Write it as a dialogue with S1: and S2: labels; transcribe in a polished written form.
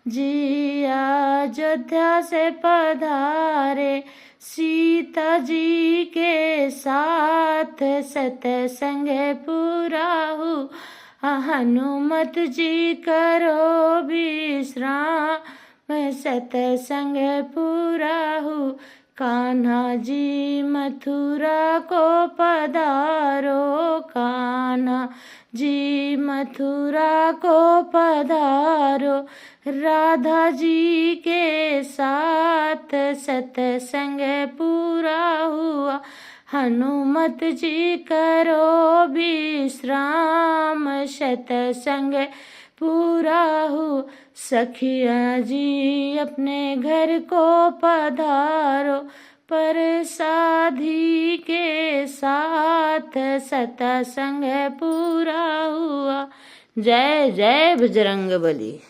S1: जी अयोध्या से पधारे सीता जी के साथ, सतसंग पूरा हुआ हनुमत जी करो विश्राम, सतसंग पूरा हुआ। कान्हा जी मथुरा को पधारो, कान्हा जी मथुरा को पधारो, राधा जी के साथ सतसंग पूरा हुआ। हनुमत जी करो विश्राम, सतसंग पूरा हुआ। सखिया जी अपने घर को पधारो, प्रसादी के साथ सतसंग पूरा हुआ। जय जय बजरंगबली।